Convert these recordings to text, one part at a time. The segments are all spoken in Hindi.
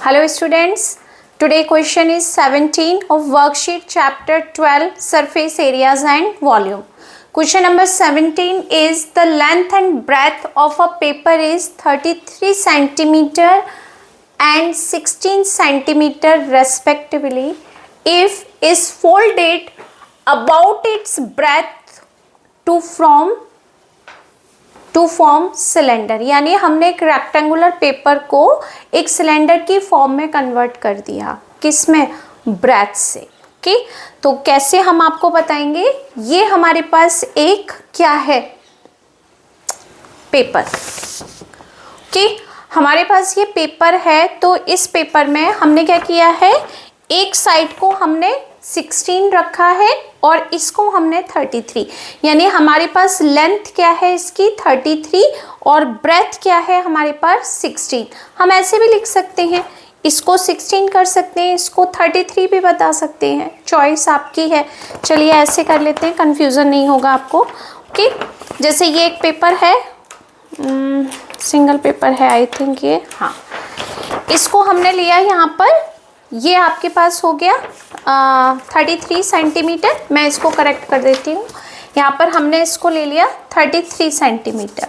Hello students, today question is 17 of worksheet chapter 12 surface areas and volume. Question number 17 is the length and breadth of a paper is 33 centimeter and 16 centimeter respectively if is folded about its breadth to form cylinder. यानी हमने एक रेक्टेंगुलर पेपर को एक सिलेंडर की फॉर्म में कन्वर्ट कर दिया, किसमें? ब्रेथ से। ओके, तो कैसे हम आपको बताएंगे। ये हमारे पास एक क्या है? पेपर। ओके, हमारे पास ये पेपर है। तो इस पेपर में हमने क्या किया है, एक साइड को हमने 16 रखा है और इसको हमने 33, यानी हमारे पास लेंथ क्या है इसकी 33 और ब्रेथ क्या है हमारे पास 16। हम ऐसे भी लिख सकते हैं, इसको 16 कर सकते हैं, इसको 33 भी बता सकते हैं, चॉइस आपकी है। चलिए ऐसे कर लेते हैं, कंफ्यूजन नहीं होगा आपको। ओके, जैसे ये एक पेपर है, सिंगल पेपर है आई थिंक ये, हाँ, इसको हमने लिया यहाँ पर, ये आपके पास हो गया 33 सेंटीमीटर। मैं इसको करेक्ट कर देती हूँ, यहाँ पर हमने इसको ले लिया 33 सेंटीमीटर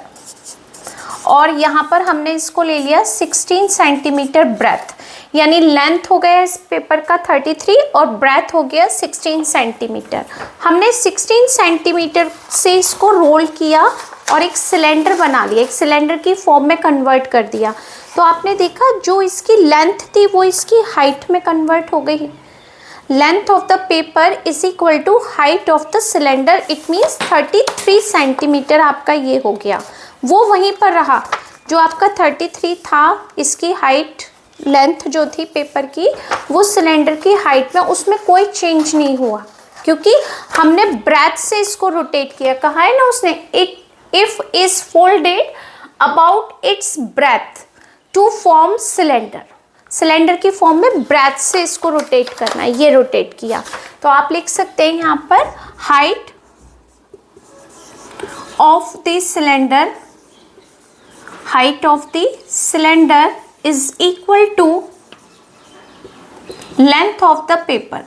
और यहाँ पर हमने इसको ले लिया 16 सेंटीमीटर ब्रेथ, यानी लेंथ हो गया इस पेपर का 33 और ब्रेथ हो गया 16 सेंटीमीटर। हमने 16 सेंटीमीटर से इसको रोल किया और एक सिलेंडर बना लिया, एक सिलेंडर की फॉर्म में कन्वर्ट कर दिया। तो आपने देखा जो इसकी लेंथ थी वो इसकी हाइट में कन्वर्ट हो गई। Length of the paper is equal to height of the cylinder, it means 33 centimetre आपका ये हो गया। वो वहीं पर रहा जो आपका 33 था, इसकी हाइट लेंथ जो थी पेपर की वो सिलेंडर की हाइट में, उसमें कोई चेंज नहीं हुआ क्योंकि हमने ब्रेथ से इसको रोटेट किया। कहा है ना उसने, if is folded about its breadth to form cylinder. Cylinder की फॉर्म में ब्रेथ से इसको रोटेट करना है, ये रोटेट किया। तो आप लिख सकते हैं यहाँ पर height of the cylinder, height of the cylinder is equal to length of the paper,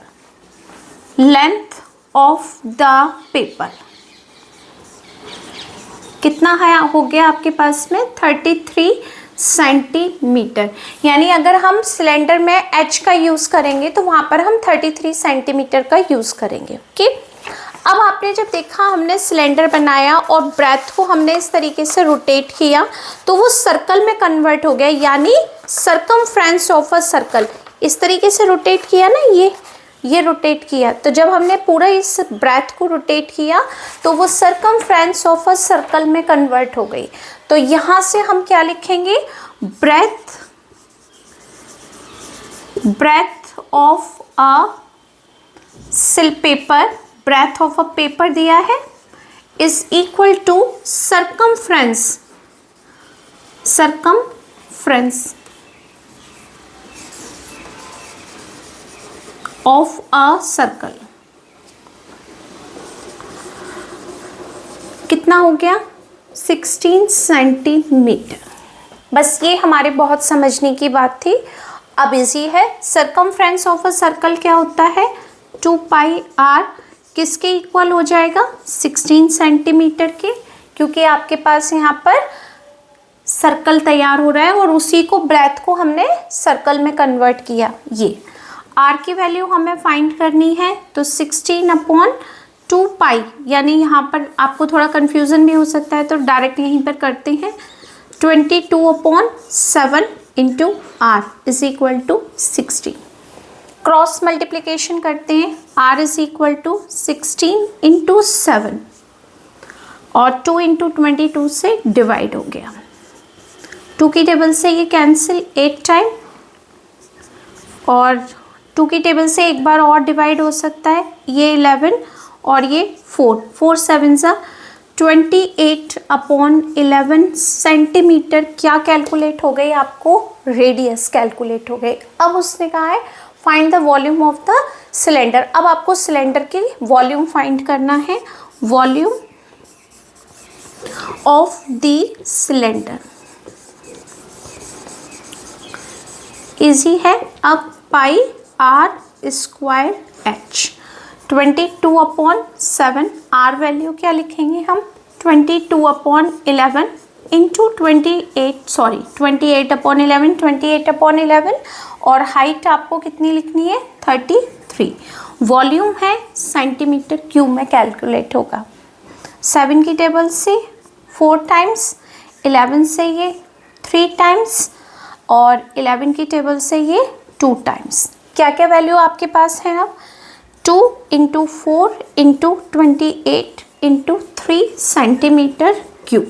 length of the paper कितना है हो गया आपके पास में 33 सेंटीमीटर। यानी अगर हम सिलेंडर में एच का यूज़ करेंगे तो वहाँ पर हम 33 सेंटीमीटर का यूज़ करेंगे। ओके, अब आपने जब देखा हमने सिलेंडर बनाया और ब्रेथ को हमने इस तरीके से रोटेट किया तो वो सर्कल में कन्वर्ट हो गया, यानी सर्कमफ्रेंस ऑफ अ सर्कल। इस तरीके से रोटेट किया ना, ये रोटेट किया। तो जब हमने पूरा इस ब्रेथ को रोटेट किया तो वो सर्कमफ्रेंस ऑफ अ सर्कल में कन्वर्ट हो गई। तो यहाँ से हम क्या लिखेंगे, breadth of a paper, breadth of a paper दिया है is equal to circumference of a circle. कितना हो गया 16 सेंटीमीटर। बस ये हमारे बहुत समझने की बात थी। अब इजी है, सर्कमफ्रेंस ऑफ अ सर्कल क्या होता है 2 पाई r, किसके इक्वल हो जाएगा 16 सेंटीमीटर के, क्योंकि आपके पास यहाँ पर सर्कल तैयार हो रहा है और उसी को ब्रेथ को हमने सर्कल में कन्वर्ट किया। ये r की वैल्यू हमें फाइंड करनी है, तो 16/2 पाई, यानी यहाँ पर आपको थोड़ा कन्फ्यूज़न भी हो सकता है तो डायरेक्ट यहीं पर करते हैं, 22/7 into r is equal to 60। Cross multiplication करते हैं, r is equal to 16 into 7 और 2 इंटू 22 से डिवाइड हो गया। 2 की टेबल से ये कैंसिल 8 टाइम और 2 की टेबल से एक बार और डिवाइड हो सकता है, ये 11 और ये 4 7 सा 28/11 सेंटीमीटर क्या कैलकुलेट हो गई आपको, रेडियस कैलकुलेट हो गई। अब उसने कहा है find the volume of the cylinder. अब आपको सिलेंडर की वॉल्यूम फाइंड करना है, volume of the cylinder easy है। अब pi R square H 22/7, R value क्या लिखेंगे हम 22/11 इंटू 28/11 और हाइट आपको कितनी लिखनी है 33। वॉल्यूम है सेंटीमीटर क्यूब में कैलकुलेट होगा। 7 की टेबल से 4 टाइम्स, 11 से ये 3 टाइम्स और 11 की टेबल से ये 2 टाइम्स। क्या क्या वैल्यू आपके पास है अब 2 × 4 × 28 × 3 सेंटीमीटर क्यूब।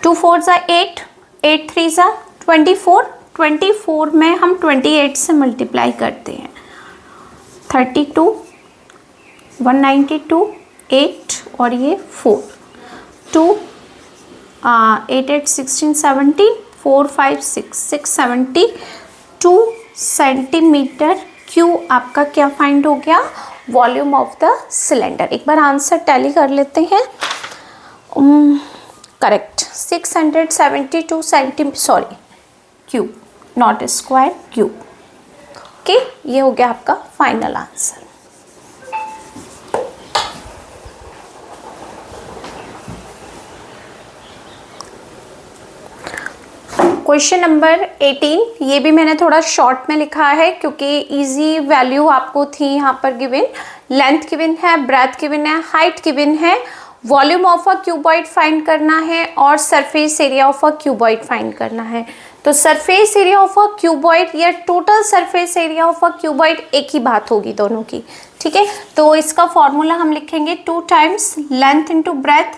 2 4 ज़ा 8, 8 3 ज़ा 24, 24 में हम 28 से मल्टीप्लाई करते हैं 32, 192, 8 और ये 4, 2 8 8 16 17, 4 5 6 672 सेंटीमीटर क्यूब आपका क्या फाइंड हो गया वॉल्यूम ऑफ द सिलेंडर। एक बार आंसर टैली कर लेते हैं। Correct 672 centimetre cube, not square, cube. Okay, ये हो गया आपका फाइनल आंसर। क्वेश्चन नंबर 18, ये भी मैंने थोड़ा शॉर्ट में लिखा है क्योंकि इजी वैल्यू आपको थी यहाँ पर गिवन। लेंथ गिवन है, ब्रेथ गिवन है, हाइट गिवन है, volume of a cuboid find करना है और surface area of a cuboid find करना है। तो surface area of a cuboid या total surface area of a cuboid एक ही बात होगी दोनों की, ठीक है। तो इसका फॉर्मूला हम लिखेंगे 2 times length into breadth,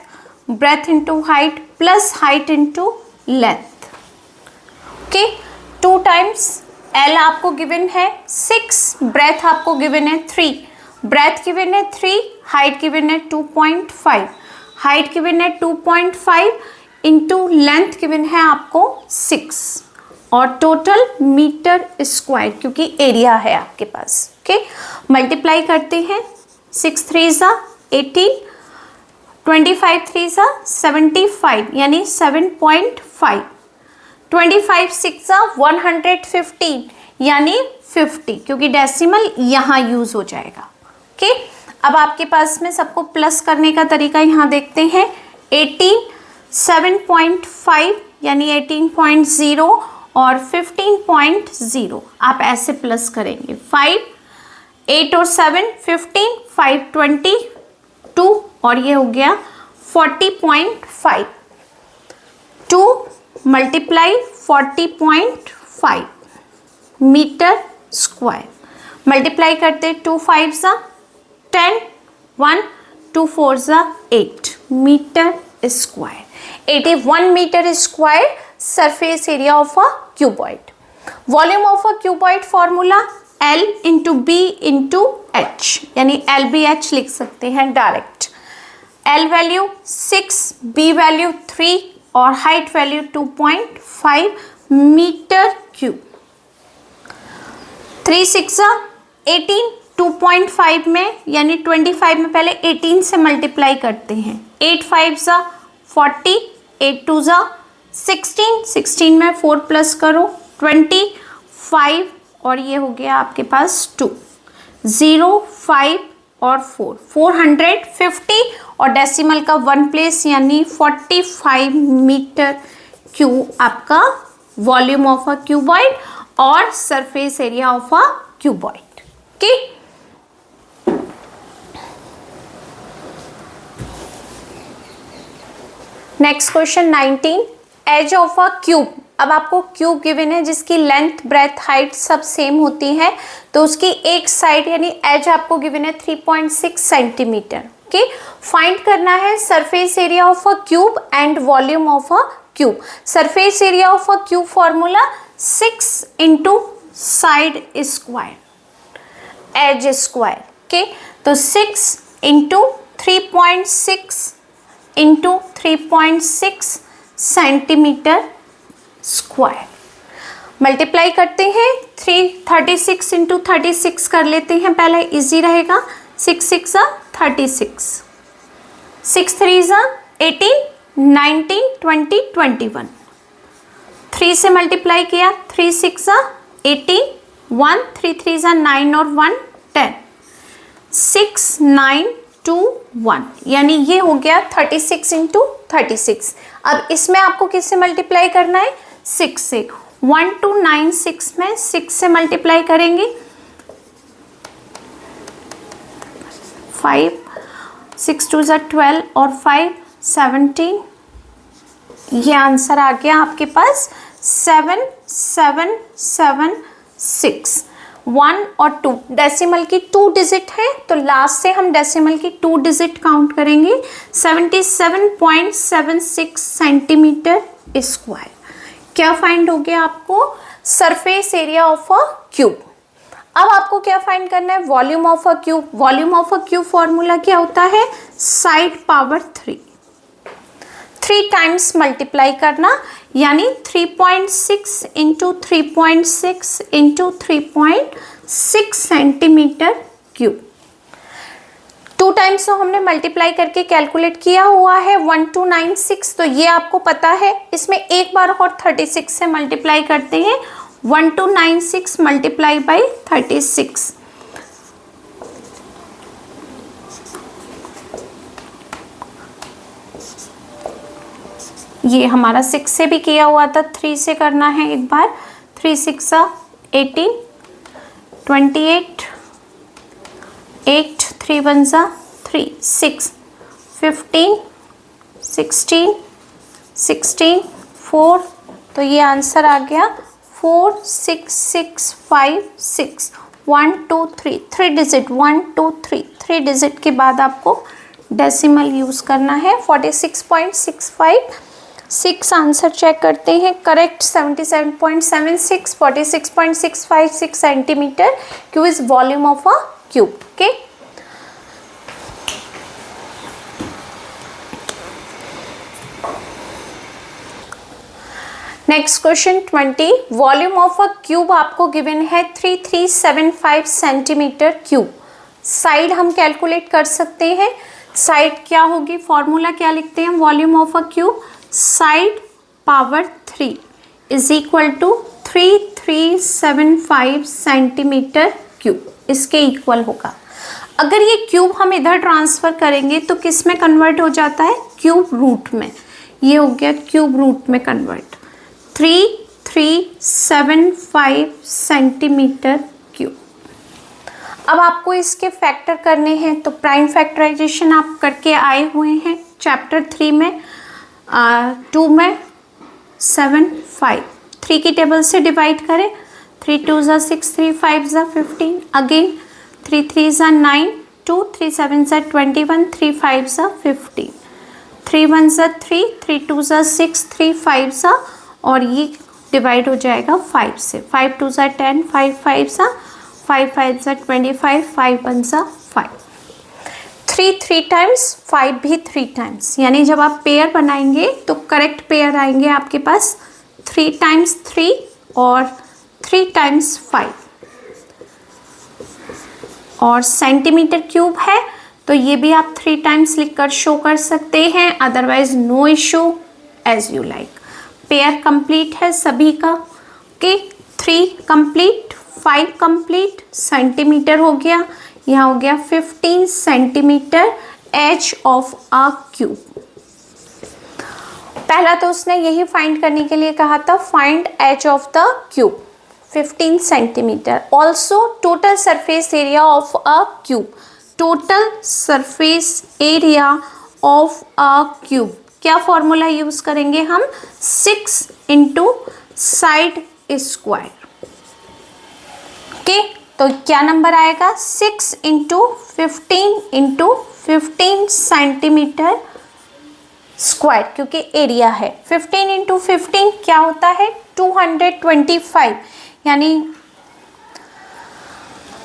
breath into height plus height into length. Okay, 2 times L आपको गिवन है 6, ब्रेथ आपको गिवन है 3, ब्रेथ गिवन है 3, हाइट गिवन है 2.5, हाइट गिवन है 2.5 इंटू लेंथ गिवन है आपको 6 और टोटल मीटर स्क्वायर क्योंकि एरिया है आपके पास। ओके, मल्टीप्लाई करते हैं 6 3 ज़ा 18, 25 3 ज़ा 75 यानी 7.5, 25 6 ज़ा 115 यानी 50 क्योंकि डेसिमल यहाँ यूज हो जाएगा। ओके, अब आपके पास में सबको प्लस करने का तरीका यहाँ देखते हैं। 18 7.5 यानी 18.0 और 15.0 आप ऐसे प्लस करेंगे। 5 8 और 7 15, 5 22 और ये हो गया 40.5, 2 मल्टीप्लाई 40.5 मीटर स्क्वायर। मल्टीप्लाई करते 2 5 ज़ा 10, 1 2 4 ज़ा 8 metre square. 81 metre square surface area of a cuboid. Volume of a cuboid formula L into B into H यानी LBH लिख सकते हैं direct. L value 6, B value 3 और हाइट वैल्यू 2.5 मीटर क्यूब। 3 6 ज़ा 18, 2.5 में यानी 25 में पहले 18 से मल्टीप्लाई करते हैं। 8 5 ज़ा 40, 8 2 ज़ा 16, 16 में 4 प्लस करो 25 और ये हो गया आपके पास 2, 0 5 और 4 450 और डेसिमल का 1 प्लेस यानी 45 मीटर क्यूब आपका वॉल्यूम ऑफ अ क्यूबॉइड और surface area of a cuboid. Okay, next question 19, edge of a cube. अब आपको क्यूब गिवन है जिसकी लेंथ ब्रेथ हाइट सब सेम होती है तो उसकी एक साइड यानी एज आपको गिवन है 3.6 सेंटीमीटर। ओके, फाइंड करना है surface area of a cube and volume of a cube. Surface area of a cube formula 6 into side square edge square. Okay, तो 6 into 3.6 into 3.6 centimetre square. Multiply करते हैं 36 इंटू 36 कर लेते हैं, पहले इजी रहेगा। 6 6 ज़ा 36, 6 3 ज़ा 18, 19 20 21। 3 से मल्टीप्लाई किया 3 6 ज़ा 18, 1 3 3 9 और 1 10, 6 9 2 1, यानी ये हो गया 36 इंटू 36। अब इसमें आपको किससे मल्टीप्लाई करना है? 6 से। 1 2 9 6 में 6 से मल्टीप्लाई करेंगे, 5 6 2 12 और 5 17, ये आंसर आ गया आपके पास 7 7 7 6। 1 और 2 डेसिमल की 2 डिजिट है, तो लास्ट से हम डेसिमल की 2 डिजिट काउंट करेंगे। 77.76 सेंटीमीटर स्क्वायर। क्या फाइंड हो गया आपको? Surface area of a cube. अब आपको क्या फाइंड करना है? Volume of a cube. Volume of a cube formula क्या होता है? साइड पावर 3 टाइम्स मल्टीप्लाई करना, यानी 3.6 into 3.6 into 3.6 centimetre cube. 2 times तो हमने मल्टीप्लाई करके कैलकुलेट किया हुआ है 1296, तो ये आपको पता है। इसमें एक बार और 36 से मल्टीप्लाई करते हैं, 1296 मल्टीप्लाई बाई 36, ये हमारा 6 से भी किया हुआ था, 3 से करना है एक बार। 3 6 18, 28, 8 3 1 3, 6 15, 16 16 4, तो ये आंसर आ गया 4 6 6 5 6। 1 2 3 3 डिजिट, 1 2 3 3 डिजिट के बाद आपको डेसिमल यूज करना है। 46.65 6 आंसर चेक करते हैं, correct 77.76, 46.656 centimetre cube is volume of a cube. Okay, next question 20, volume of a cube आपको गिवन है 3375 सेंटीमीटर क्यूब। साइड हम कैलकुलेट कर सकते हैं। साइड क्या होगी? फॉर्मूला क्या लिखते हैं? Volume of a cube side power 3 is equal to 3375 centimetre cube, इसके इक्वल होगा। अगर ये क्यूब हम इधर ट्रांसफर करेंगे तो किस में कन्वर्ट हो जाता है? क्यूब रूट में। ये हो गया क्यूब रूट में कन्वर्ट, 3375 सेंटीमीटर क्यूब। अब आपको इसके फैक्टर करने हैं, तो प्राइम फैक्टराइजेशन आप करके आए हुए हैं चैप्टर 3 में, 2 में 7 5, 3 की टेबल से डिवाइड करें, 3 2 6 3 5 15, अगेन 3 3 9 2 3 7 21 3 5 15, 3 1 3 3 2 6 3 5 और ये डिवाइड हो जाएगा 5 से, 5 2 10 5 5 5 5 25 5 1 5, 3 3 टाइम्स, 5 भी 3 टाइम्स, यानी जब आप पेयर बनाएंगे तो करेक्ट पेयर आएंगे आपके पास 3 टाइम्स 3 और 3 टाइम्स 5। और सेंटीमीटर क्यूब है तो ये भी आप 3 टाइम्स लिखकर शो कर सकते हैं, otherwise no issue, as you like. Pair complete है सभी का। ओके, 3 कंप्लीट, 5 कंप्लीट, सेंटीमीटर हो गया, यहाँ हो गया 15 centimetre edge of a cube. पहला तो उसने यही फाइंड करने के लिए कहा था, find edge of the cube, 15 centimetre. Also total surface area of a cube, total surface area of a cube क्या फॉर्मूला यूज करेंगे हम? 6 इंटू साइड स्क्वायर। ओके, तो क्या नंबर आएगा? 6 इंटू 15 सेंटीमीटर स्क्वायर, क्योंकि एरिया है। 15 इंटू 15 क्या होता है? 225, यानी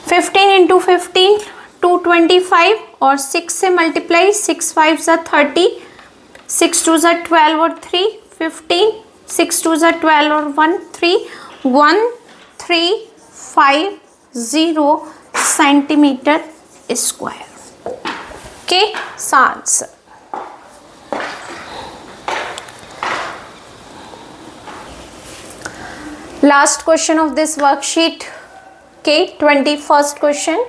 15 इंटू 15 225 और 6 से मल्टीप्लाई, 6 5 30, 6 2 12 और 3 15, 6 2 12 और 1 3, 1350 सेंटीमीटर स्क्वायर। के answer. Last question of this worksheet के 21st question,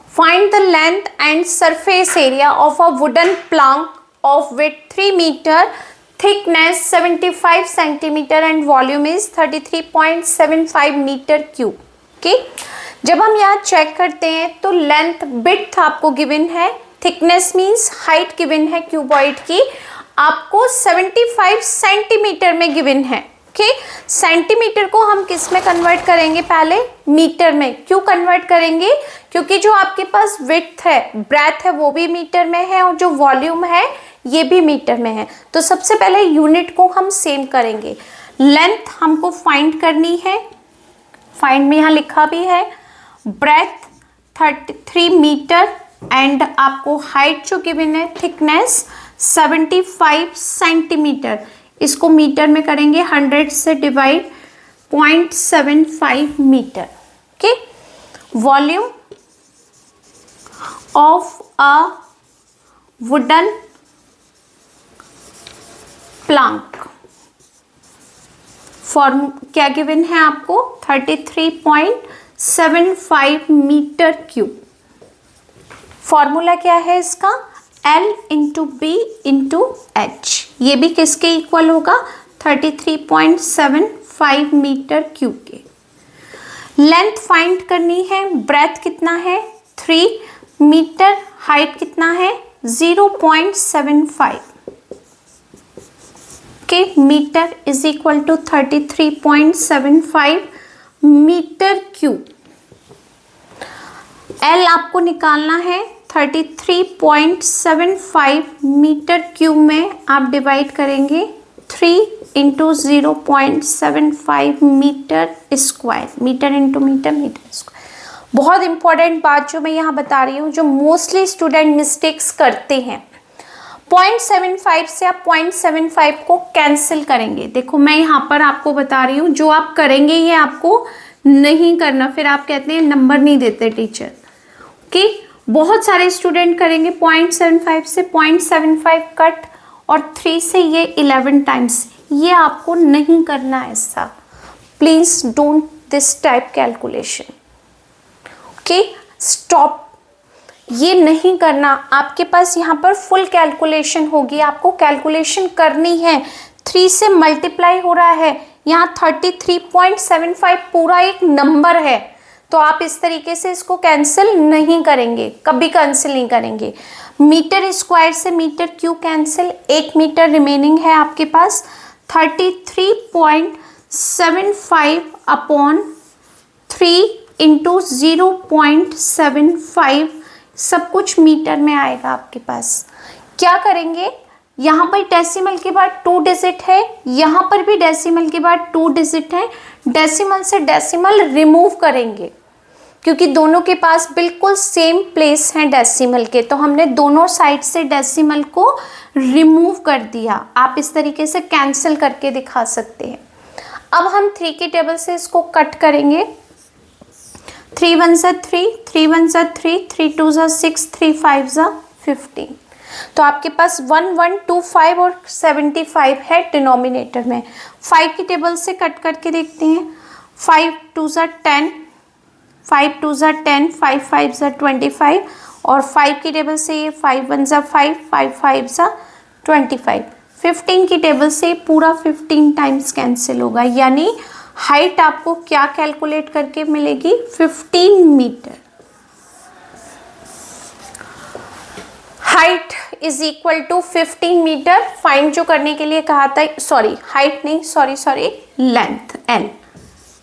find the length and surface area of a wooden plank of width 3 metre, thickness 75 centimetre and volume is 33.75 metre cube. Okay, जब हम यहाँ चेक करते हैं तो लेंथ विड्थ आपको गिवन है, थिकनेस मीन्स हाइट गिवन है क्यूबॉइड की, आपको 75 सेंटीमीटर में गिवन है। ओके, सेंटीमीटर को हम किस में कन्वर्ट करेंगे, पहले मीटर में। क्यों कन्वर्ट करेंगे, क्योंकि जो आपके पास विड्थ है, ब्रेथ है, वो भी मीटर में है और जो वॉल्यूम है ये भी मीटर में है। तो सबसे पहले यूनिट को हम सेम करेंगे। लेंथ हमको फाइंड करनी है, फाइंड में यहाँ लिखा भी है, ब्रेथ 33 मीटर एंड आपको हाइट जो गिवन है, थिकनेस 75 सेंटीमीटर। इसको मीटर में करेंगे, 100 से divide, 0.75 metre. Okay, volume of a wooden plank, form क्या गिवन है आपको, 33.75 मीटर क्यूब। फॉर्मूला क्या है इसका, L into B into H. ये भी किसके इक्वल होगा, 33.75 मीटर क्यूब के। लेंथ फाइंड करनी है, ब्रेथ कितना है 3 मीटर, हाइट कितना है 0.75 के metre is equal to 33.75 metre cube. L आपको निकालना है, 33.75 मीटर क्यूब में आप डिवाइड करेंगे 3 into 0.75 metre square, metre into metre, metre square. बहुत इंपॉर्टेंट बात जो मैं यहाँ बता रही हूँ, जो मोस्टली स्टूडेंट मिस्टेक्स करते हैं, 0.75 से आप 0.75 को कैंसिल करेंगे। देखो मैं यहाँ पर आपको बता रही हूँ, जो आप करेंगे ये आपको नहीं करना, फिर आप कहते हैं नंबर नहीं देते टीचर। ओके, बहुत सारे स्टूडेंट करेंगे 0.75 से 0.75 कट और 3 से ये 11 टाइम्स, ये आपको नहीं करना है ऐसा। Please don't this type calculation. Okay, stop, ये नहीं करना। आपके पास यहाँ पर फुल कैलकुलेशन होगी, आपको कैलकुलेशन करनी है। 3 से मल्टीप्लाई हो रहा है, यहाँ 33.75 पूरा एक नंबर है, तो आप इस तरीके से इसको कैंसिल नहीं करेंगे, कभी कैंसिल नहीं करेंगे। मीटर स्क्वायर से metre cube cancel, 1 metre remaining है आपके पास। 33.75 अपॉन 3 इंटू 0.75, सब कुछ मीटर में आएगा आपके पास। क्या करेंगे, यहाँ पर डेसिमल के बाद 2 डिजिट है, यहाँ पर भी डेसिमल के बाद 2 डिजिट है। डेसिमल से डेसिमल रिमूव करेंगे, क्योंकि दोनों के पास बिल्कुल सेम प्लेस हैं डेसिमल के, तो हमने दोनों साइड से डेसिमल को रिमूव कर दिया। आप इस तरीके से कैंसिल करके दिखा सकते हैं। अब हम 3 के टेबल से इसको कट करेंगे। 3 1 सा 3, 3 1 सा 3, 3 2 सा 6, 3 5 सा 15। तो आपके पास 1 1 2 5 और 75 है डिनोमिनेटर में। 5 की टेबल से कट करके देखते हैं। 5 2 सा 10, 5 2 सा 10, 5 5 सा 25 और 5 की टेबल से ये 5 1 सा 5, 5 5 सा 25। 15 की टेबल से पूरा 15 टाइम्स कैंसिल होगा, यानी हाइट आपको क्या कैलकुलेट करके मिलेगी, 15 metre. Height is equal to 15 metre. Find जो करने के लिए कहा था, सॉरी हाइट नहीं, sorry length,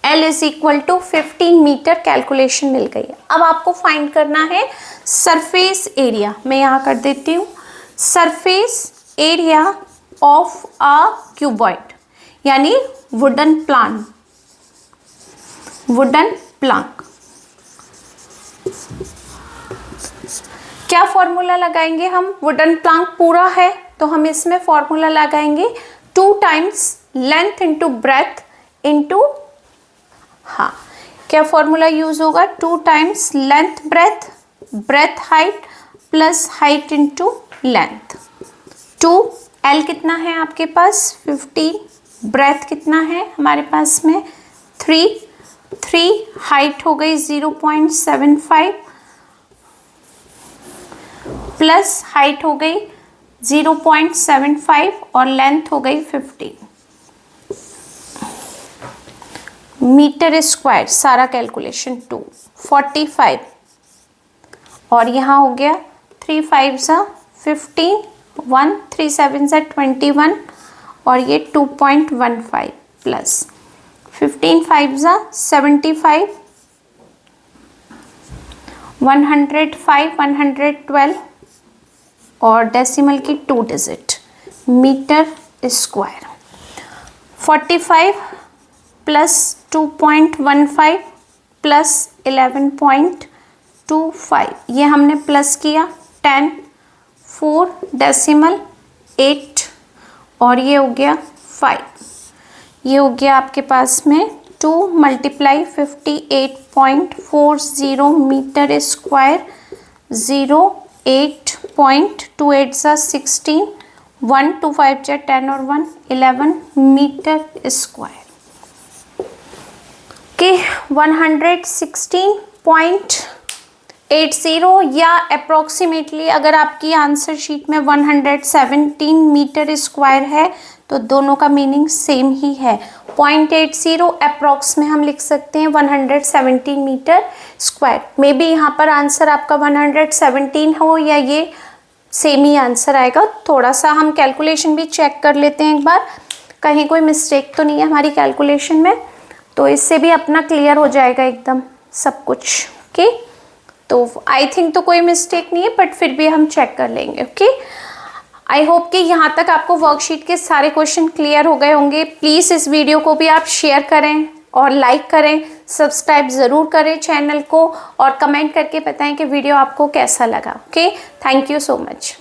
L is equal to 15 metre calculation मिल गई है। अब आपको फाइंड करना है सरफेस एरिया। मैं यहाँ कर देती हूँ, surface area of a cuboid, यानी वुडन प्लैंक। क्या फॉर्मूला लगाएंगे हम, वुडन प्लैंक पूरा है तो हम इसमें फॉर्मूला लगाएंगे 2 times length into breadth into, हाँ क्या फॉर्मूला यूज होगा, 2 times length breadth, breadth height plus height into length. 2 L कितना है आपके पास 15, ब्रेथ कितना है हमारे पास में 3 हाइट हो गई 0.75 प्लस हाइट हो गई 0.75 और लेंथ हो गई 50 मीटर स्क्वायर। सारा कैलकुलेशन 245 और यहाँ हो गया 3 5 सा 15 1 3 7 सा 21 और ये 2.15 प्लस 15 5 सा 75 105 112 और डेसिमल की 2 digit metre square. 45 plus 2.15 plus 11.25 ये हमने प्लस किया 10 4 डेसिमल 8 और ये हो गया 5। ये हो गया आपके पास में 2 मल्टीप्लाई 58.40 मीटर स्क्वायर 08.28 सा 16 1 2 5 जा 10 और 1 11 मीटर स्क्वायर के 116.80 या अप्रोक्सीमेटली अगर आपकी आंसर शीट में 117 मीटर स्क्वायर है तो दोनों का मीनिंग सेम ही है। 0.80 अप्रोक्स में हम लिख सकते हैं 117 मीटर स्क्वायर। मे बी यहाँ पर आंसर आपका 117 हो या ये सेम ही आंसर आएगा। थोड़ा सा हम कैलकुलेशन भी चेक कर लेते हैं एक बार, कहीं कोई मिस्टेक तो नहीं है हमारी कैलकुलेशन में, तो इससे भी अपना क्लियर हो जाएगा एकदम सब कुछ। ओके, तो आई थिंक तो कोई मिस्टेक नहीं है, बट फिर भी हम चेक कर लेंगे। ओके, आई होप कि यहाँ तक आपको वर्कशीट के सारे क्वेश्चन क्लियर हो गए होंगे। प्लीज़ इस वीडियो को भी आप शेयर करें और लाइक करें, सब्सक्राइब ज़रूर करें चैनल को और कमेंट करके बताएं कि वीडियो आपको कैसा लगा। Okay, thank you so much.